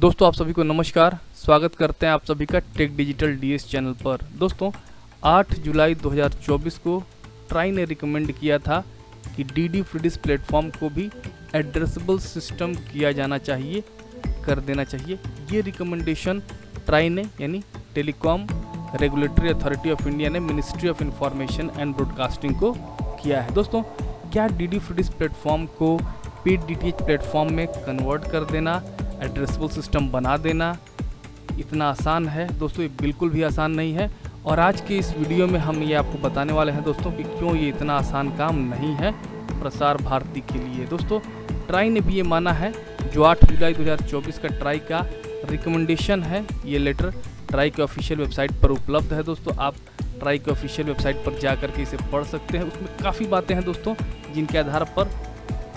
दोस्तों आप सभी को नमस्कार। स्वागत करते हैं आप सभी का टेक डिजिटल डीएस चैनल पर। दोस्तों 8 जुलाई 2024 को ट्राई ने रिकमेंड किया था कि डीडी फ्रीडिश प्लेटफॉर्म को भी एड्रेसेबल सिस्टम किया जाना चाहिए, कर देना चाहिए। ये रिकमेंडेशन ट्राई ने यानी telecom regulatory authority of India ने ministry of information and broadcasting को किया है। दोस्तों क्या डीडी फ्रीडिश प्लेटफॉर्म को पेड डीटीएच प्लेटफॉर्म में कन्वर्ट कर देना, एड्रेसेबल सिस्टम बना देना इतना आसान है? दोस्तों ये बिल्कुल भी आसान नहीं है। और आज के इस वीडियो में हम ये आपको बताने वाले हैं दोस्तों कि क्यों ये इतना आसान काम नहीं है प्रसार भारती के लिए। दोस्तों ट्राई ने भी ये माना है, जो 8 जुलाई 2024 का ट्राई का रिकमेंडेशन है, ये लेटर ट्राई के ऑफिशियल वेबसाइट पर उपलब्ध है। दोस्तों आप ट्राई के ऑफिशियल वेबसाइट पर जा कर के इसे पढ़ सकते हैं। उसमें काफ़ी बातें हैं दोस्तों जिनके आधार पर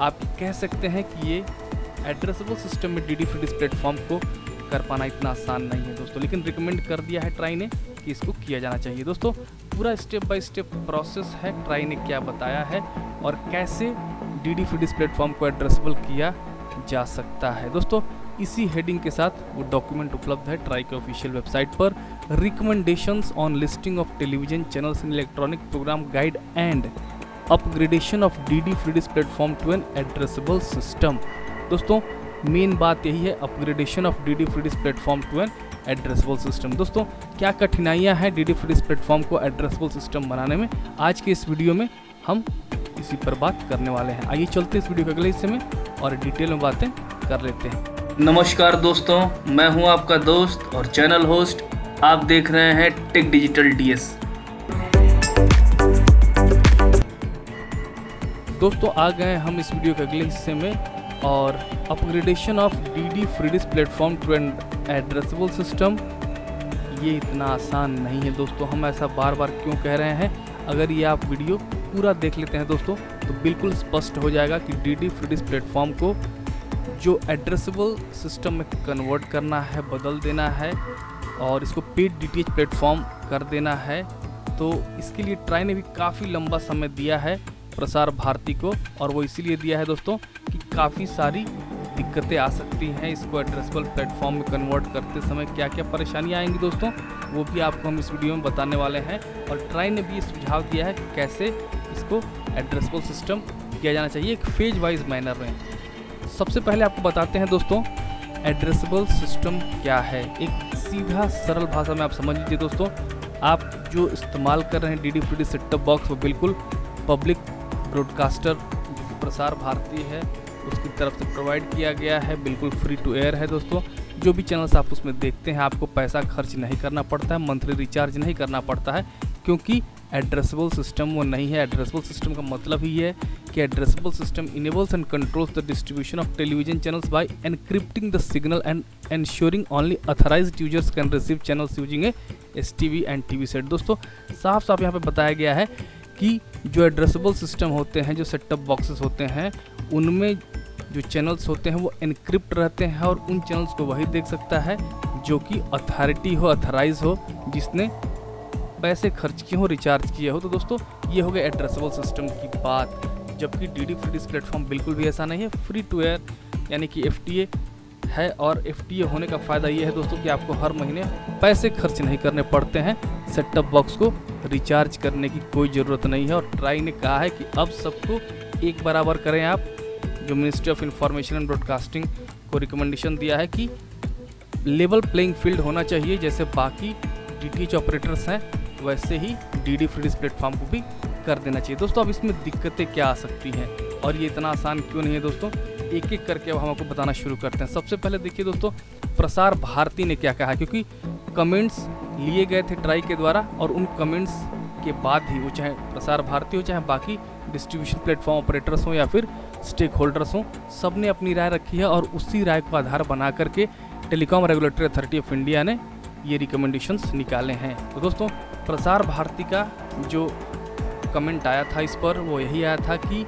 आप कह सकते हैं कि ये एड्रेसेबल सिस्टम में डीडी फ्रीडिश प्लेटफॉर्म को कर पाना इतना आसान नहीं है दोस्तों, लेकिन रिकमेंड कर दिया है ट्राई ने कि इसको किया जाना चाहिए। दोस्तों पूरा स्टेप बाय स्टेप प्रोसेस है, ट्राई ने क्या बताया है और कैसे डीडी फ्रीडिश प्लेटफॉर्म को एड्रेसेबल किया जा सकता है। दोस्तों इसी हेडिंग के साथ वो डॉक्यूमेंट उपलब्ध है ट्राई के ऑफिशियल वेबसाइट पर, recommendations on listing of television channels in electronic programme guide and upgradation of DD FreeDish platform to an addressable system. दोस्तों मेन बात यही है, upgradation of DD FreeDish platform to an addressable system. दोस्तों क्या कठिनाइयां हैं DD FreeDish platform को addressable system बनाने में, आज के इस वीडियो में हम इसी पर बात करने वाले हैं। आइए चलते हैं इस वीडियो के अगले हिस्से में और डिटेल में बातें कर लेते हैं। नमस्कार दोस्तों, मैं हूं आपका दोस्त और चैनल होस्ट। आप देख रहे हैं टेक डिजिटल डीएस। दोस्तों आ गए हम इस वीडियो के अगले हिस्से में, और upgradation of DD FreeDish platform to an addressable system ये इतना आसान नहीं है दोस्तों। हम ऐसा बार बार क्यों कह रहे हैं, अगर ये आप वीडियो पूरा देख लेते हैं दोस्तों तो बिल्कुल स्पष्ट हो जाएगा कि डीडी फ्रीडिश प्लेटफॉर्म को जो एड्रेसेबल सिस्टम में कन्वर्ट करना है, बदल देना है और इसको पेड डीटीएच प्लेटफॉर्म कर देना है, तो इसके लिए ट्राई ने भी काफ़ी लंबा समय दिया है प्रसार भारती को। और वो इसीलिए दिया है दोस्तों कि काफ़ी सारी दिक्कतें आ सकती हैं इसको एड्रेसेबल प्लेटफॉर्म में कन्वर्ट करते समय। क्या क्या परेशानियां आएंगी दोस्तों वो भी आपको हम इस वीडियो में बताने वाले हैं। और ट्राई ने भी ये सुझाव दिया है कि कैसे इसको एड्रेसेबल सिस्टम किया जाना चाहिए एक फेज वाइज मैनर में। सबसे पहले आपको बताते हैं दोस्तों एड्रेसेबल सिस्टम क्या है। एक सीधा सरल भाषा में आप समझ लीजिए दोस्तों, आप जो इस्तेमाल कर रहे हैं DD FreeDish set top box वो बिल्कुल पब्लिक ब्रॉडकास्टर जो कि प्रसार भारती है उसकी तरफ से प्रोवाइड किया गया है, बिल्कुल फ्री टू एयर है दोस्तों। जो भी चैनल्स आप उसमें देखते हैं आपको पैसा खर्च नहीं करना पड़ता है, मंथली रिचार्ज नहीं करना पड़ता है, क्योंकि एड्रेसेबल सिस्टम वो नहीं है। एड्रेसेबल सिस्टम का मतलब ही है कि addressable system enables and controls the distribution of television channels by encrypting the signal and ensuring only authorized users can receive channels using a STV and TV set। दोस्तों साफ साफ यहाँ पे बताया गया है कि जो एड्रेसेबल सिस्टम होते हैं, जो सेट टॉप बॉक्सेस होते हैं, उनमें जो चैनल्स होते हैं वो एनक्रिप्ट रहते हैं और उन चैनल्स को वही देख सकता है जो कि अथॉरिटी हो, अथराइज हो, जिसने पैसे खर्च किए हो, रिचार्ज किए हो। तो दोस्तों ये हो गया एड्रेसेबल सिस्टम की बात। जबकि डीडी फ्रीडिश प्लेटफॉर्म बिल्कुल भी ऐसा नहीं है, फ्री टू एयर यानी कि FTA है। और FTA होने का फ़ायदा ये है दोस्तों कि आपको हर महीने पैसे खर्च नहीं करने पड़ते हैं, सेट टॉप बॉक्स को रिचार्ज करने की कोई ज़रूरत नहीं है। और ट्राई ने कहा है कि अब सबको एक बराबर करें आप। जो ministry of information and broadcasting को रिकमेंडेशन दिया है कि लेवल प्लेइंग फील्ड होना चाहिए, जैसे बाकी डीटीएच ऑपरेटर्स हैं वैसे ही डीडी फ्रीडिश प्लेटफॉर्म को भी कर देना चाहिए। दोस्तों अब इसमें दिक्कतें क्या आ सकती हैं और ये इतना आसान क्यों नहीं है दोस्तों, एक एक करके अब हम आपको बताना शुरू करते हैं। सबसे पहले देखिए दोस्तों प्रसार भारती ने क्या कहा, क्योंकि कमेंट्स लिए गए थे ट्राई के द्वारा और उन कमेंट्स के बाद ही वो चाहे प्रसार भारती हो चाहे बाकी डिस्ट्रीब्यूशन प्लेटफॉर्म ऑपरेटर्स हों या फिर स्टेक होल्डर्स हों, सब ने अपनी राय रखी है और उसी राय को आधार बना करके telecom regulatory authority of India ने ये रिकमेंडेशंस निकाले हैं। तो दोस्तों प्रसार भारती का जो कमेंट आया था इस पर वो यही आया था कि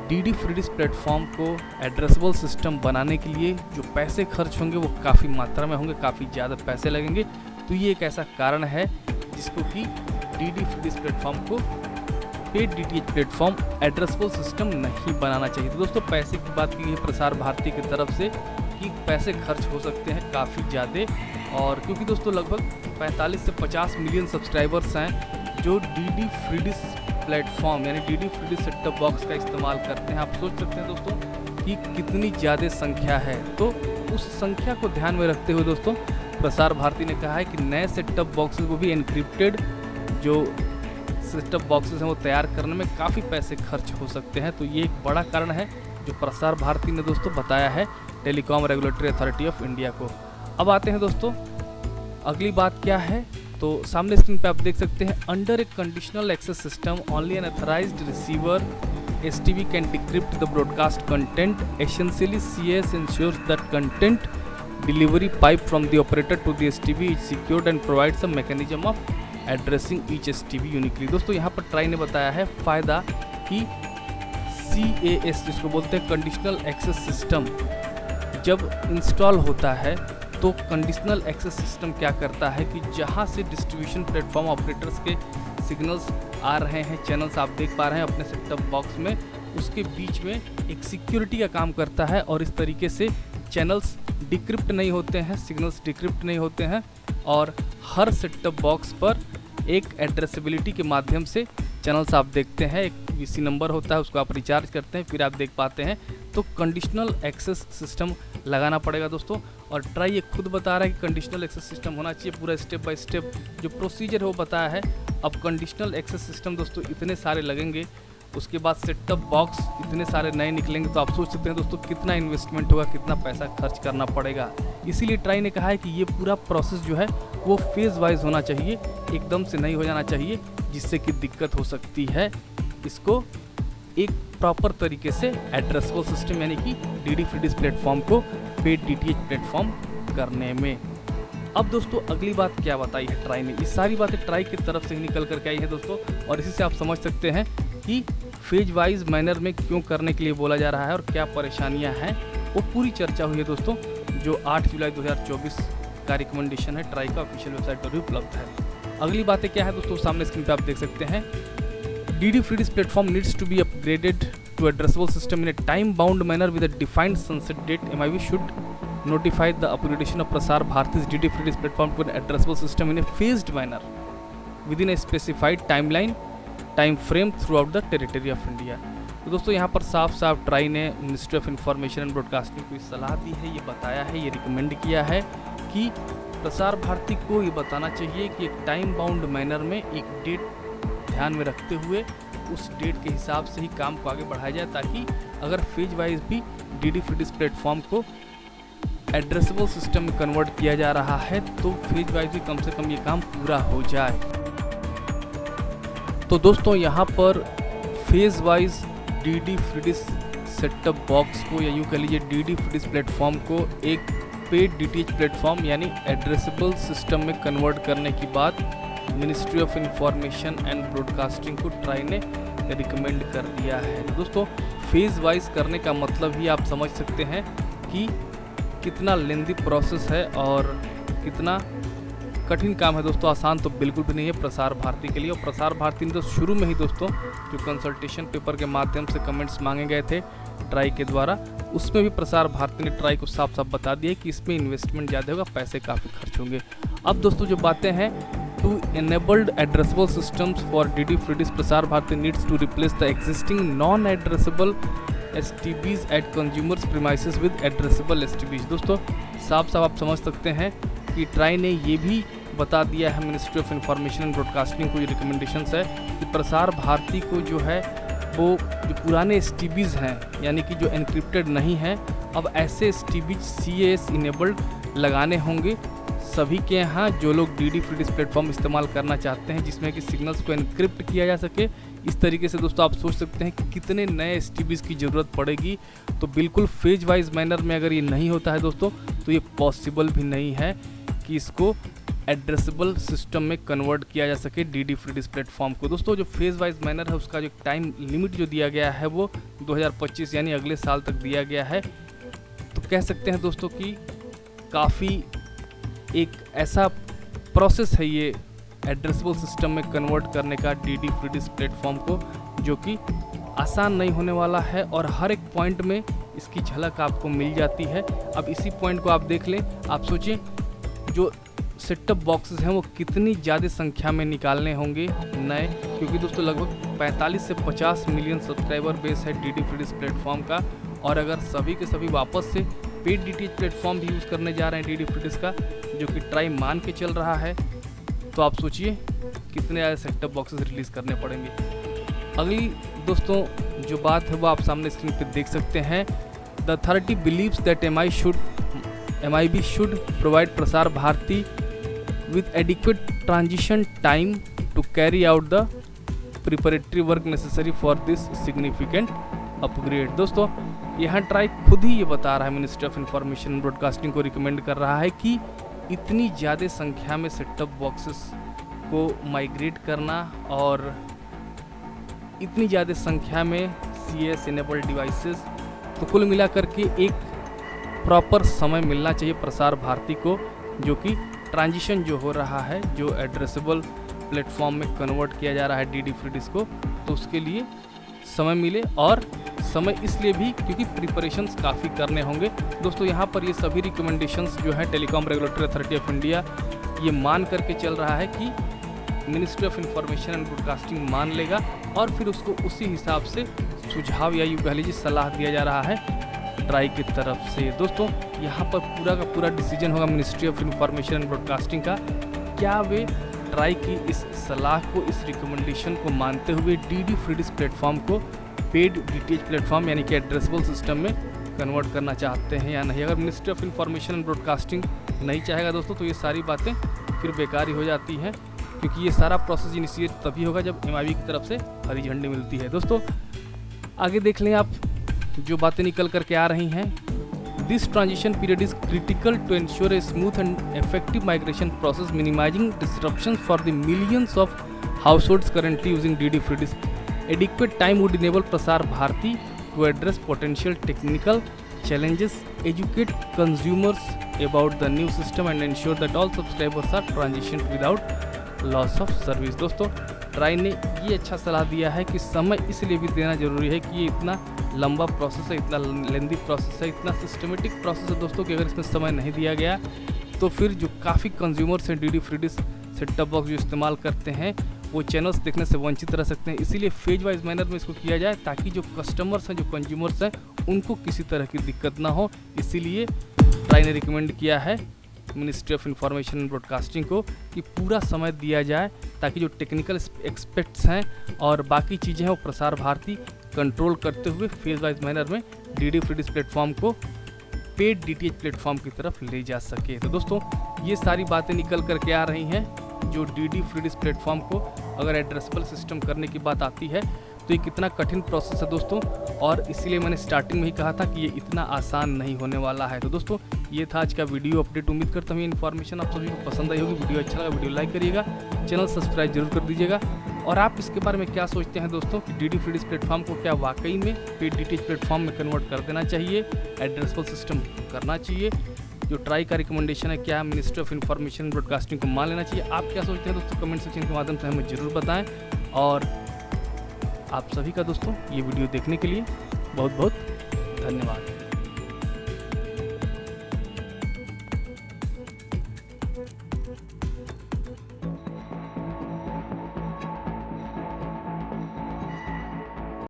डीडी फ्रीडिश प्लेटफॉर्म को एड्रेसेबल सिस्टम बनाने के लिए जो पैसे खर्च होंगे वो काफ़ी मात्रा में होंगे, काफ़ी ज़्यादा पैसे लगेंगे। तो ये एक ऐसा कारण है जिसको कि डीडी फ्रीडिश प्लेटफॉर्म को paid DTH platform addressable system नहीं बनाना चाहिए। तो दोस्तों पैसे की बात की है प्रसार भारती की तरफ से कि पैसे खर्च हो सकते हैं काफ़ी ज़्यादा। और क्योंकि दोस्तों लगभग 45 से 50 मिलियन सब्सक्राइबर्स हैं जो DD फ्री डिश प्लेटफॉर्म यानी DD free dish set top box का इस्तेमाल करते हैं। आप सोच सकते हैं दोस्तों कि कितनी ज़्यादा संख्या है। तो उस संख्या को ध्यान में रखते हुए दोस्तों प्रसार भारती ने कहा है कि नए सेट टॉप बॉक्सेस वो भी एनक्रिप्टेड जो सेट टॉप बॉक्सेस हैं वो तैयार करने में काफ़ी पैसे खर्च हो सकते हैं। तो ये एक बड़ा कारण है जो प्रसार भारती ने दोस्तों बताया है telecom regulatory authority of India को। अब आते हैं दोस्तों अगली बात क्या है, तो सामने स्क्रीन पे आप देख सकते हैं under a conditional access system only an authorised receiver STB can decrypt the broadcast content. Essentially, CS ensures that content delivery pipe from the operator to the STB is secured and provides a mechanism of addressing each STB uniquely. दोस्तों यहाँ पर try ने बताया है फ़ायदा कि CAS जिसको बोलते हैं कंडीशनल एक्सेस सिस्टम जब इंस्टॉल होता है तो कंडीशनल एक्सेस सिस्टम क्या करता है कि जहाँ से डिस्ट्रीब्यूशन प्लेटफॉर्म ऑपरेटर्स के सिग्नल्स आ रहे हैं, चैनल्स आप देख पा रहे हैं अपने सेट टॉप बॉक्स में, उसके बीच में एक सिक्योरिटी का काम करता है और इस तरीके से चैनल्स डिक्रिप्ट नहीं होते हैं, सिग्नल्स डिक्रिप्ट नहीं होते हैं और हर सेट टॉप बॉक्स पर एक एड्रेसेबिलिटी के माध्यम से चैनल्स आप देखते हैं, एक VC नंबर होता है उसको आप रिचार्ज करते हैं फिर आप देख पाते हैं। तो कंडीशनल एक्सेस सिस्टम लगाना पड़ेगा दोस्तों और ट्राई ये खुद बता रहा है कि कंडीशनल एक्सेस सिस्टम होना चाहिए, पूरा स्टेप बाय स्टेप जो प्रोसीजर है वो बताया है। अब कंडीशनल एक्सेस सिस्टम दोस्तों इतने सारे लगेंगे, उसके बाद सेट टॉप बॉक्स इतने सारे नए निकलेंगे, तो आप सोच सकते हैं दोस्तों कितना इन्वेस्टमेंट होगा, कितना पैसा खर्च करना पड़ेगा। इसीलिए ट्राई ने कहा है कि ये पूरा प्रोसेस जो है वो फेज़ वाइज होना चाहिए, एकदम से नहीं हो जाना चाहिए जिससे कि दिक्कत हो सकती है इसको एक प्रॉपर तरीके से एड्रेसेबल सिस्टम यानी कि DD फ्री डिश प्लेटफॉर्म को पेड DTH प्लेटफॉर्म करने में। अब दोस्तों अगली बात क्या बताई है ट्राई ने, ये सारी बातें ट्राई की तरफ से ही निकल करके आई है दोस्तों और इसी से आप समझ सकते हैं कि फेज वाइज मैनर में क्यों करने के लिए बोला जा रहा है और क्या परेशानियां हैं, वो पूरी चर्चा हुई है दोस्तों जो 8 जुलाई 2024 का रिकमेंडेशन है ट्राई का ऑफिशियल वेबसाइट पर भी उपलब्ध है। अगली बातें क्या है दोस्तों सामने स्क्रीन पे आप देख सकते हैं DD free dish platform needs to be upgraded to addressable system in a time bound manner with a defined sunset date. MIB should notify the upgradation of Prasar Bharati's DD free dish platform to an addressable system in a phased manner within a specified time frame throughout the territory of India. तो दोस्तों यहाँ पर साफ साफ try ने ministry of information and broadcasting को सलाह दी है, ये बताया है, ये रिकमेंड किया है कि प्रसार भारती को ये बताना चाहिए कि एक टाइम बाउंड मैनर में एक डेट ध्यान में रखते हुए उस डेट के हिसाब से ही काम को आगे बढ़ाया जाए ताकि अगर फेज वाइज भी DD फ्री डिश प्लेटफॉर्म को एड्रेसेबल सिस्टम में कन्वर्ट किया जा रहा है तो फेज वाइज भी कम से कम ये काम पूरा हो जाए। तो दोस्तों यहाँ पर phase wise DD free dish set top box को या यूँ कह लीजिए DD फ्री डिश प्लेटफॉर्म को एक पेड DTH प्लेटफॉर्म यानी एड्रेसेबल सिस्टम में कन्वर्ट करने की बात ministry of information and broadcasting को ट्राई ने रिकमेंड कर दिया है। दोस्तों फेज वाइज करने का मतलब ही आप समझ सकते हैं कि कितना लेंदी प्रोसेस है और कितना कठिन काम है दोस्तों, आसान तो बिल्कुल भी नहीं है प्रसार भारती के लिए। और प्रसार भारती ने तो शुरू में ही दोस्तों जो कंसल्टेशन पेपर के माध्यम से कमेंट्स मांगे गए थे ट्राई के द्वारा, उसमें भी प्रसार भारती ने ट्राई को साफ साफ बता दिया कि इसमें इन्वेस्टमेंट ज़्यादा होगा, पैसे काफ़ी खर्च होंगे। अब दोस्तों जो बातें हैं to enabled addressable systems for DD free dish, Prasar Bharati needs to replace the existing non-addressable STBs at consumers premises with addressable STBs। दोस्तों साफ साफ आप समझ सकते हैं कि ट्राई ने ये भी बता दिया है ministry of information and broadcasting को, ये रिकमेंडेशंस है कि प्रसार भारती को जो है वो जो पुराने STBs हैं यानी कि जो एनक्रिप्टेड नहीं हैं, अब ऐसे STBs CAS इनेबल्ड लगाने होंगे सभी के यहाँ जो लोग DD फ्री डिश प्लेटफॉर्म इस्तेमाल करना चाहते हैं जिसमें कि सिग्नल्स को एनक्रिप्ट किया जा सके। इस तरीके से दोस्तों आप सोच सकते हैं कि कितने नए STBs की ज़रूरत पड़ेगी। तो बिल्कुल फेज वाइज मैनर में अगर ये नहीं होता है दोस्तों तो ये पॉसिबल भी नहीं है कि इसको एड्रेसेबल सिस्टम में कन्वर्ट किया जा सके DD फ्री डिश प्लेटफॉर्म को। दोस्तों जो फेज वाइज मैनर है उसका जो टाइम लिमिट जो दिया गया है वो 2025 यानी अगले साल तक दिया गया है। तो कह सकते हैं दोस्तों कि काफ़ी एक ऐसा प्रोसेस है ये एड्रेसेबल सिस्टम में कन्वर्ट करने का DD फ्री डिश प्लेटफॉर्म को, जो कि आसान नहीं होने वाला है और हर एक पॉइंट में इसकी झलक आपको मिल जाती है। अब इसी पॉइंट को आप देख लें, आप सोचें जो सेटअप बॉक्सेस हैं वो कितनी ज़्यादा संख्या में निकालने होंगे नए, क्योंकि दोस्तों लगभग 45 से 50 मिलियन सब्सक्राइबर बेस है DD फ्रीडिश प्लेटफॉर्म का। और अगर सभी के सभी वापस से पेड DTH प्लेटफॉर्म भी यूज़ करने जा रहे हैं DD फ्रीडिश का, जो कि ट्राई मान के चल रहा है, तो आप सोचिए कितने ज़्यादा सेटअप बॉक्सेस रिलीज़ करने पड़ेंगे। अगली दोस्तों जो बात है वो आप सामने स्क्रीन पर देख सकते हैं। The authority believes that MIB should provide Prasar Bharati with adequate transition time to carry out the preparatory work necessary for this significant upgrade। दोस्तों यहाँ ट्राई खुद ही ये बता रहा है, ministry of information and broadcasting को रिकमेंड कर रहा है कि इतनी ज़्यादा संख्या में सेटअप बॉक्सेस को माइग्रेट करना और इतनी ज़्यादा संख्या में CS इनेबल्ड डिवाइसेस, तो कुल मिलाकर के एक प्रॉपर समय मिलना चाहिए प्रसार भारती को, जो कि ट्रांजिशन जो हो रहा है, जो एड्रेसेबल प्लेटफॉर्म में कन्वर्ट किया जा रहा है DD फ्रीडिश को, तो उसके लिए समय मिले। और समय इसलिए भी क्योंकि प्रिपरेशंस काफ़ी करने होंगे। दोस्तों यहाँ पर ये सभी रिकमेंडेशंस जो है telecom regulatory authority of India ये मान करके चल रहा है कि ministry of information and broadcasting मान लेगा और फिर उसको उसी हिसाब से सुझाव या यूँ कह लीजिए सलाह दिया जा रहा है ट्राई की तरफ से। दोस्तों यहाँ पर पूरा का पूरा डिसीजन होगा ministry of information and broadcasting का, क्या वे ट्राई की इस सलाह को, इस रिकमेंडेशन को मानते हुए DD फ्रीडिश प्लेटफॉर्म को पेड DTH प्लेटफॉर्म यानी कि एड्रेसेबल सिस्टम में कन्वर्ट करना चाहते हैं या नहीं। अगर ministry of information and broadcasting नहीं चाहेगा दोस्तों तो ये सारी बातें फिर बेकार ही हो जाती हैं, क्योंकि ये सारा प्रोसेस इनिशिएट तभी होगा जब MIB की तरफ से हरी झंडी मिलती है। दोस्तों आगे देख लें आप जो बातें निकल करके आ रही हैं। This transition period is critical to ensure a smooth and effective migration process minimising disruptions for the millions of households currently using DD Free Dish. Adequate time would enable Prasar Bharati to address potential technical challenges, educate consumers about the new system and ensure that all subscribers are transitioned without loss of service। दोस्तों try ने ये अच्छा सलाह दिया है कि समय इसलिए भी देना ज़रूरी है कि ये इतना लंबा प्रोसेस है, इतना लेंदी प्रोसेस है, इतना सिस्टमेटिक प्रोसेस है दोस्तों कि अगर इसमें समय नहीं दिया गया तो फिर जो काफ़ी कंज्यूमर्स हैं DD फ्रीडिश सेटअप बॉक्स जो इस्तेमाल करते हैं वो चैनल्स देखने से वंचित रह सकते हैं। इसीलिए फेज वाइज मैनर में इसको किया जाए ताकि जो कस्टमर्स हैं, जो कंज्यूमर्स हैं, उनको किसी तरह की दिक्कत ना हो। इसीलिए ट्राई ने रिकमेंड किया है ministry of information and broadcasting को कि पूरा समय दिया जाए ताकि जो टेक्निकल एक्सपेक्ट्स हैं और बाकी चीज़ें हैं वो प्रसार भारती कंट्रोल करते हुए फेज वाइज मैनर में DD फ्रीडिश प्लेटफॉर्म को पेड DTH प्लेटफॉर्म की तरफ ले जा सके। तो दोस्तों ये सारी बातें निकल करके आ रही हैं जो DD फ्रीडिश प्लेटफॉर्म को अगर एड्रेसेबल सिस्टम करने की बात आती है तो ये कितना कठिन प्रोसेस है दोस्तों, और इसीलिए मैंने स्टार्टिंग में ही कहा था कि ये इतना आसान नहीं होने वाला है। तो दोस्तों ये था आज का वीडियो अपडेट। उम्मीद करता हूँ ये इन्फॉर्मेशन आप सभी को पसंद आई होगी। वीडियो अच्छा लगा वीडियो लाइक करिएगा, चैनल सब्सक्राइब जरूर कर दीजिएगा। और आप इसके बारे में क्या सोचते हैं दोस्तों कि DD फ्रीडिश प्लेटफॉर्म को क्या वाकई में पेड DTH प्लेटफॉर्म में कन्वर्ट कर देना चाहिए, एड्रेसेबल सिस्टम करना चाहिए? जो ट्राई का रिकमेंडेशन है क्या ministry of information and broadcasting को मान लेना चाहिए? आप क्या सोचते हैं दोस्तों कमेंट सेक्शन के माध्यम से हमें ज़रूर बताएं। और आप सभी का दोस्तों ये वीडियो देखने के लिए बहुत बहुत धन्यवाद।